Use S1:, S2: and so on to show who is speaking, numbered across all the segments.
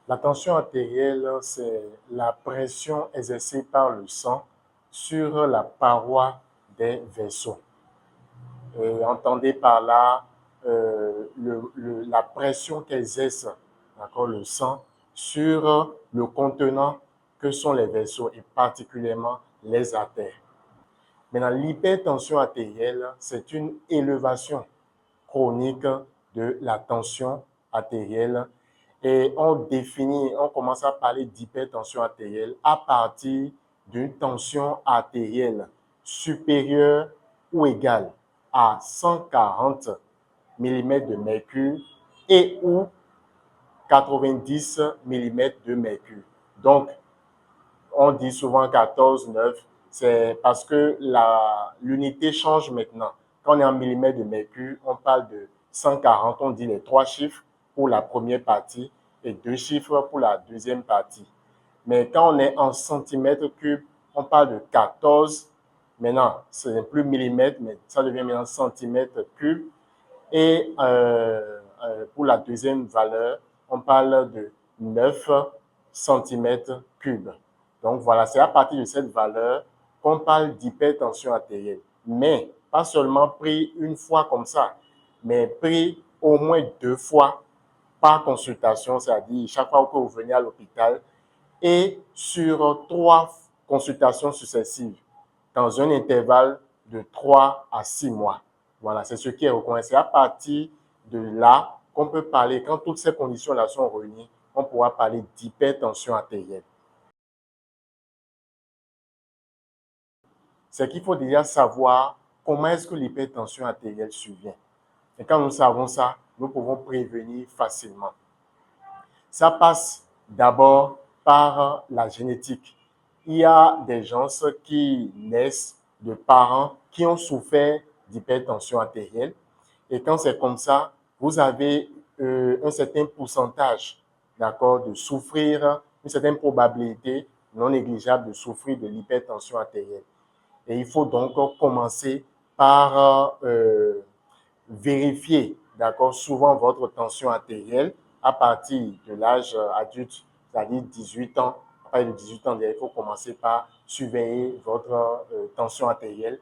S1: La tension artérielle, c'est la pression exercée par le sang sur la paroi des vaisseaux. Entendez par là la pression qu'exerce le sang sur le contenant que sont les vaisseaux et particulièrement les artères. Maintenant, l'hypertension artérielle, c'est une élévation chronique de la tension artérielle et on commence à parler d'hypertension artérielle à partir d'une tension artérielle supérieure ou égale à 140 mm de mercure et ou 90 mm de mercure. Donc, on dit souvent 14, 9, c'est parce que l'unité change maintenant. Quand on est en millimètres de mercure, on parle de 140, on dit les 3 chiffres pour la première partie et 2 chiffres pour la deuxième partie. Mais quand on est en centimètres cubes, on parle de 14. Maintenant, ce n'est plus millimètres, mais ça devient maintenant centimètres cubes. Et pour la deuxième valeur, on parle de 9 centimètres cubes. Donc voilà, c'est à partir de cette valeur qu'on parle d'hypertension artérielle. Mais pas seulement pris une fois comme ça, mais pris au moins 2 fois par consultation, c'est-à-dire chaque fois que vous venez à l'hôpital, et sur 3 consultations successives dans un intervalle de 3 à 6 mois. Voilà, c'est ce qui est recommandé. C'est à partir de là qu'on peut parler, quand toutes ces conditions-là sont réunies, on pourra parler d'hypertension artérielle. C'est qu'il faut déjà savoir comment est-ce que l'hypertension artérielle survient. Et quand nous savons ça, nous pouvons prévenir facilement. Ça passe d'abord par la génétique. Il y a des gens qui naissent de parents qui ont souffert d'hypertension artérielle. Et quand c'est comme ça, vous avez un certain pourcentage, d'accord, de souffrir, une certaine probabilité non négligeable de souffrir de l'hypertension artérielle. Et il faut donc commencer par vérifier, d'accord, souvent votre tension artérielle à partir de l'âge adulte, c'est-à-dire 18 ans. À partir de 18 ans, il faut commencer par surveiller votre tension artérielle.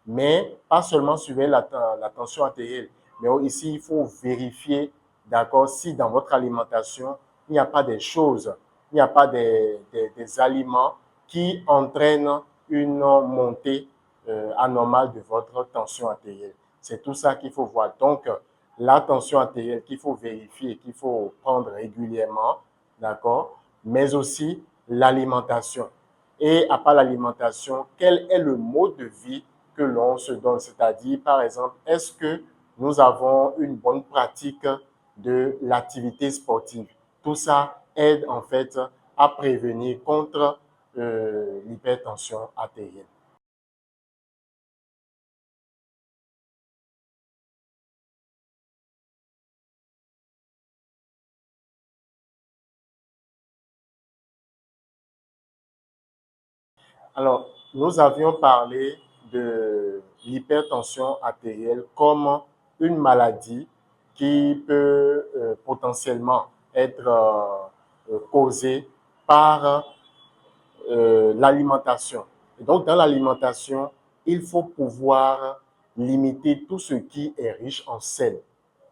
S1: Mais pas seulement surveiller la tension artérielle, mais ici, il faut vérifier, d'accord, si dans votre alimentation, il n'y a pas des choses, il n'y a pas des aliments qui entraînent une montée anormale de votre tension artérielle. C'est tout ça qu'il faut voir. Donc, la tension artérielle qu'il faut vérifier, qu'il faut prendre régulièrement, d'accord, mais aussi l'alimentation. Et à part l'alimentation, quel est le mode de vie que l'on se donne? C'est-à-dire, par exemple, est-ce que nous avons une bonne pratique de l'activité sportive? Tout ça aide en fait à prévenir contre l'hypertension artérielle. Alors, nous avions parlé de l'hypertension artérielle comme une maladie qui peut potentiellement être causée par l'alimentation. Et donc, dans l'alimentation, il faut pouvoir limiter tout ce qui est riche en sel.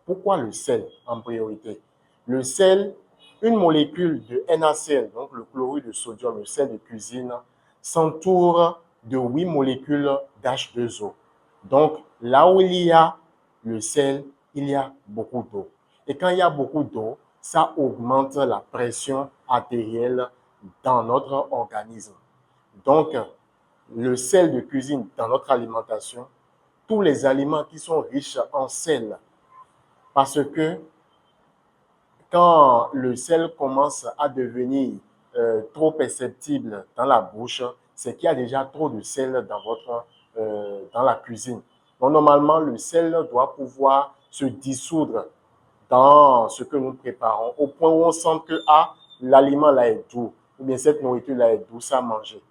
S1: Pourquoi le sel en priorité? Le sel, une molécule de NaCl, donc le chlorure de sodium, le sel de cuisine, s'entoure de 8 molécules d'H2O. Donc, là où il y a le sel, il y a beaucoup d'eau. Et quand il y a beaucoup d'eau, ça augmente la pression artérielle dans notre organisme. Donc, le sel de cuisine dans notre alimentation, tous les aliments qui sont riches en sel, parce que quand le sel commence à devenir trop perceptible dans la bouche, c'est qu'il y a déjà trop de sel dans la cuisine. Donc, normalement, le sel doit pouvoir se dissoudre dans ce que nous préparons, au point où on sent que l'aliment là est doux, ou bien cette nourriture là est douce à manger.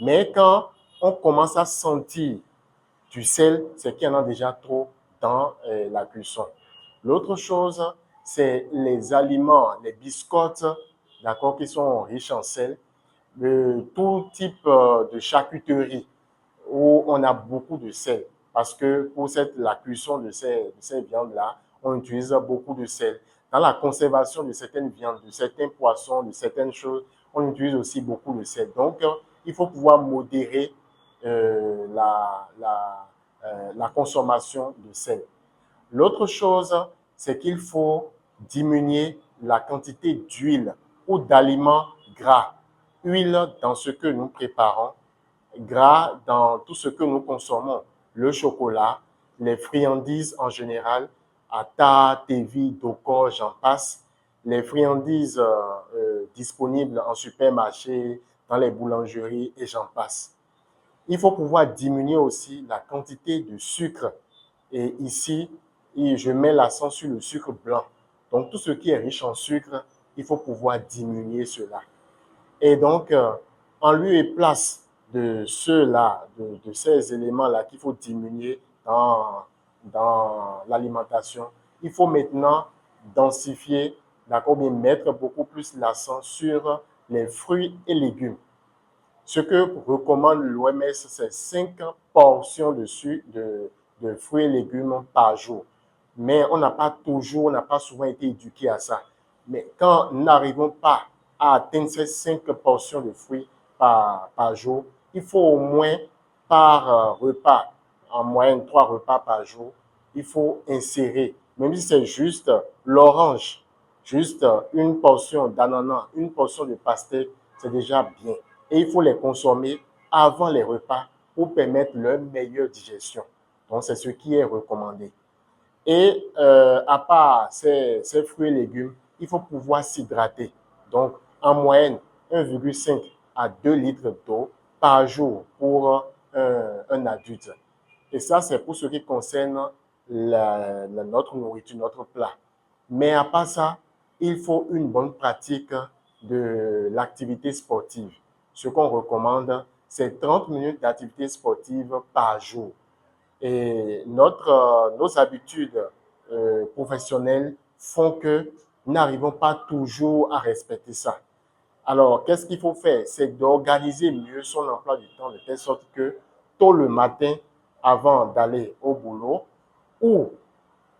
S1: Mais quand on commence à sentir du sel, c'est qu'il y en a déjà trop dans la cuisson. L'autre chose, c'est les aliments, les biscottes d'accord, qui sont riches en sel, tout type de charcuterie où on a beaucoup de sel. Parce que pour la cuisson de ces viandes-là, on utilise beaucoup de sel. Dans la conservation de certaines viandes, de certains poissons, de certaines choses, on utilise aussi beaucoup de sel. Donc, il faut pouvoir modérer euh, la, la, la consommation de sel. L'autre chose, c'est qu'il faut diminuer la quantité d'huile ou d'aliments gras. Huile dans ce que nous préparons, gras dans tout ce que nous consommons. Le chocolat, les friandises en général, Ata, Tevi, Doko, j'en passe. Les friandises disponibles en supermarché, dans les boulangeries et j'en passe. Il faut pouvoir diminuer aussi la quantité de sucre. Et ici, je mets l'accent sur le sucre blanc. Donc, tout ce qui est riche en sucre, il faut pouvoir diminuer cela. Et donc, en lieu et place de ceux-là, de ces éléments-là qu'il faut diminuer dans l'alimentation, il faut maintenant densifier, d'accord, bien mettre beaucoup plus l'accent sur les fruits et légumes. Ce que recommande l'OMS, c'est 5 portions de fruits et légumes par jour. Mais on n'a pas souvent été éduqué à ça. Mais quand nous n'arrivons pas à atteindre ces 5 portions de fruits par jour, il faut au moins par repas, en moyenne 3 repas par jour, il faut insérer, même si c'est juste l'orange, juste une portion d'ananas, une portion de pastèque, c'est déjà bien. Et il faut les consommer avant les repas pour permettre leur meilleure digestion. Donc, c'est ce qui est recommandé. Et à part ces fruits et légumes, il faut pouvoir s'hydrater. Donc, en moyenne, 1,5 à 2 litres d'eau par jour pour un adulte. Et ça, c'est pour ce qui concerne notre nourriture, notre plat. Mais à part ça, il faut une bonne pratique de l'activité sportive. Ce qu'on recommande, c'est 30 minutes d'activité sportive par jour. Et nos habitudes professionnelles font que nous n'arrivons pas toujours à respecter ça. Alors, qu'est-ce qu'il faut faire? C'est d'organiser mieux son emploi du temps de telle sorte que tôt le matin, avant d'aller au boulot, ou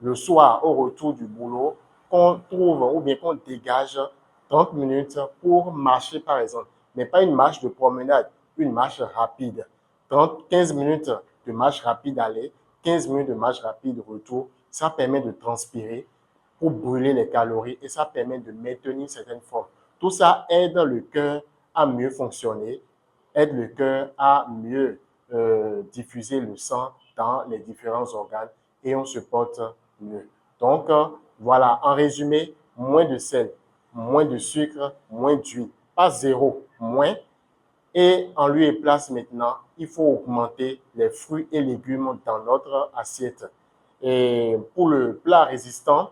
S1: le soir au retour du boulot, qu'on trouve ou bien qu'on dégage 30 minutes pour marcher, par exemple. Mais pas une marche de promenade, une marche rapide. 15 minutes de marche rapide aller, 15 minutes de marche rapide retour. Ça permet de transpirer pour brûler les calories et ça permet de maintenir certaines formes. Tout ça aide le cœur à mieux fonctionner, aide le cœur à mieux diffuser le sang dans les différents organes et on se porte mieux. Donc, voilà, en résumé, moins de sel, moins de sucre, moins d'huile. Pas zéro, moins. Et en lieu et place maintenant, il faut augmenter les fruits et légumes dans notre assiette. Et pour le plat résistant,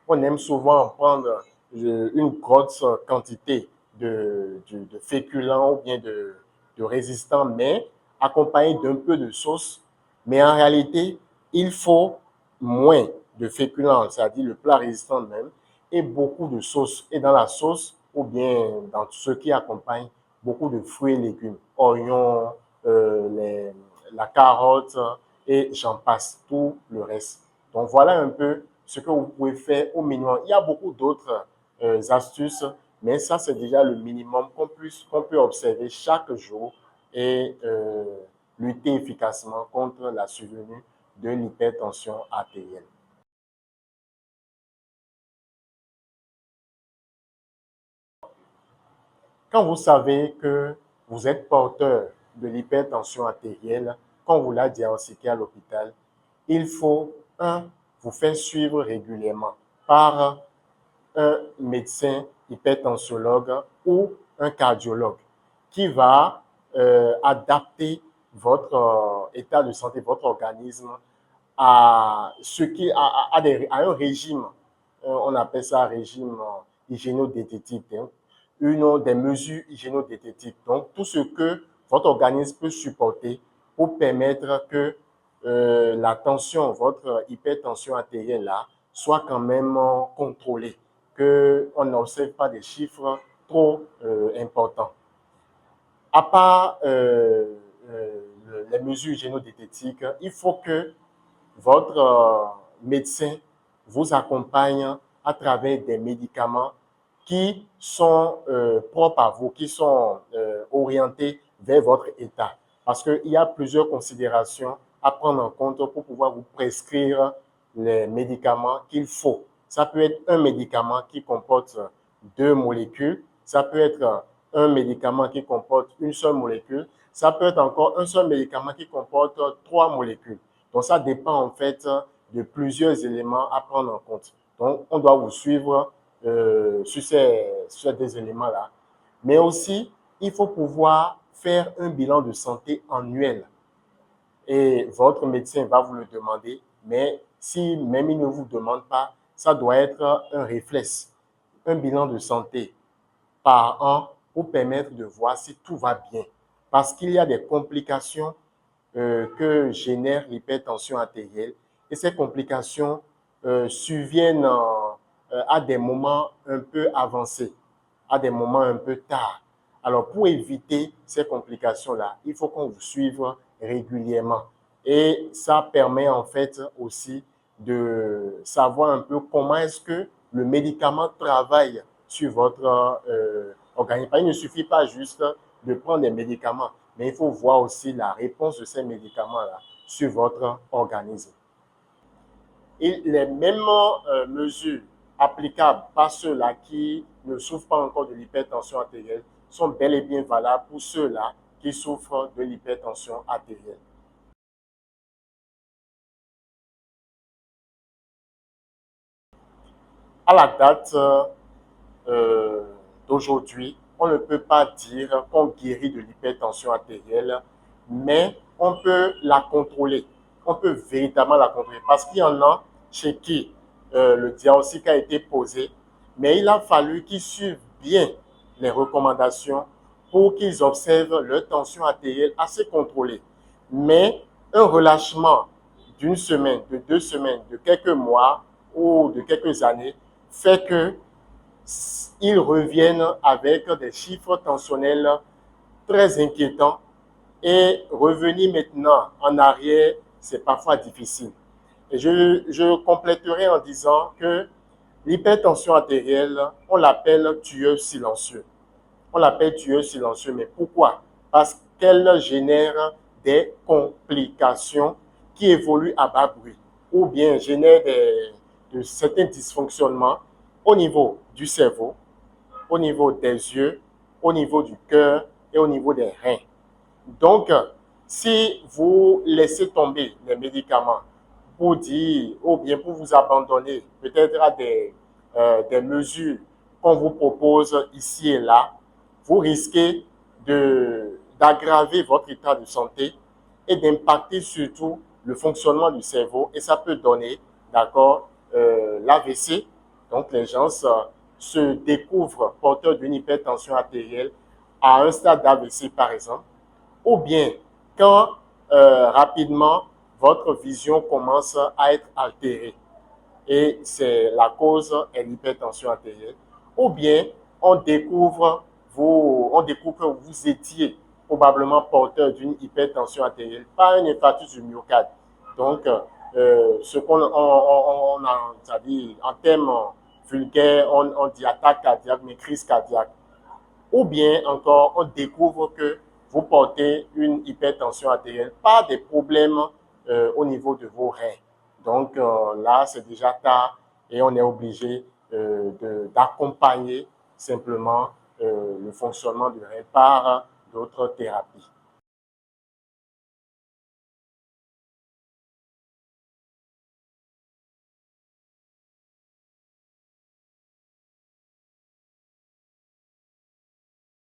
S1: on aime souvent prendre une grosse quantité de féculents ou bien de résistants, mais accompagné d'un peu de sauce. Mais en réalité, il faut moins de féculents, c'est-à-dire le plat résistant même, et beaucoup de sauce. Et dans la sauce, ou bien dans ce qui accompagne, beaucoup de fruits et légumes, oignons, la carotte, et j'en passe, tout le reste. Donc voilà un peu ce que vous pouvez faire au minimum. Il y a beaucoup d'autres astuces, mais ça, c'est déjà le minimum qu'on peut observer chaque jour et lutter efficacement contre la survenue de l'hypertension artérielle. Quand vous savez que vous êtes porteur de l'hypertension artérielle, quand vous la diagnostiquez à l'hôpital, il faut, un, vous faire suivre régulièrement par un médecin hypertensiologue ou un cardiologue qui va adapter votre état de santé, votre organisme à un régime. On appelle ça un régime hygiéno-diététique, hein, des mesures hygiéno-diététiques. Donc, tout ce que votre organisme peut supporter pour permettre que la tension, votre hypertension artérielle là, soit quand même contrôlée. qu'on n'observe pas des chiffres trop importants. À part les mesures génodététiques, il faut que votre médecin vous accompagne à travers des médicaments qui sont propres à vous, qui sont orientés vers votre état. Parce qu'il y a plusieurs considérations à prendre en compte pour pouvoir vous prescrire les médicaments qu'il faut. Ça peut être un médicament qui comporte 2 molécules, ça peut être un médicament qui comporte une seule molécule, ça peut être encore un seul médicament qui comporte 3 molécules. Donc, ça dépend en fait de plusieurs éléments à prendre en compte. Donc, on doit vous suivre sur ces deux éléments-là. Mais aussi, il faut pouvoir faire un bilan de santé annuel. Et votre médecin va vous le demander, mais si même il ne vous demande pas, ça doit être un réflexe. Un bilan de santé par an pour permettre de voir si tout va bien. Parce qu'il y a des complications que génère l'hypertension artérielle et ces complications surviennent à des moments un peu avancés, à des moments un peu tard. Alors, pour éviter ces complications-là, il faut qu'on vous suive régulièrement. Et ça permet en fait aussi de savoir un peu comment est-ce que le médicament travaille sur votre organisme. Il ne suffit pas juste de prendre des médicaments, mais il faut voir aussi la réponse de ces médicaments-là sur votre organisme. Et les mêmes mesures applicables par ceux-là qui ne souffrent pas encore de l'hypertension artérielle sont bel et bien valables pour ceux-là qui souffrent de l'hypertension artérielle. À la date d'aujourd'hui, on ne peut pas dire qu'on guérit de l'hypertension artérielle, mais on peut la contrôler. On peut véritablement la contrôler parce qu'il y en a chez qui le diagnostic a été posé, mais il a fallu qu'ils suivent bien les recommandations pour qu'ils observent leur tension artérielle assez contrôlée. Mais un relâchement d'une semaine, de 2 semaines, de quelques mois ou de quelques années fait que ils reviennent avec des chiffres tensionnels très inquiétants et revenir maintenant en arrière, c'est parfois difficile. Et je compléterai en disant que l'hypertension artérielle, on l'appelle tueur silencieux. On l'appelle tueur silencieux, mais pourquoi? Parce qu'elle génère des complications qui évoluent à bas bruit ou bien génère de certains dysfonctionnements au niveau du cerveau, au niveau des yeux, au niveau du cœur et au niveau des reins. Donc, si vous laissez tomber les médicaments pour dire, ou bien pour vous abandonner peut-être à des mesures qu'on vous propose ici et là, vous risquez d'aggraver votre état de santé et d'impacter surtout le fonctionnement du cerveau et ça peut donner, d'accord, l'AVC. Donc, les gens se découvrent porteurs d'une hypertension artérielle à un stade d'AVC, par exemple, ou bien quand rapidement votre vision commence à être altérée et c'est la cause est l'hypertension artérielle, ou bien on découvre que vous étiez probablement porteur d'une hypertension artérielle par un infarctus du myocarde. Donc, ce qu'on a, c'est-à-dire en termes vulgaires, on dit attaque cardiaque, mais crise cardiaque. Ou bien encore, on découvre que vous portez une hypertension artérielle par des problèmes au niveau de vos reins. Donc là, c'est déjà tard et on est obligé d'accompagner simplement le fonctionnement du rein par d'autres thérapies.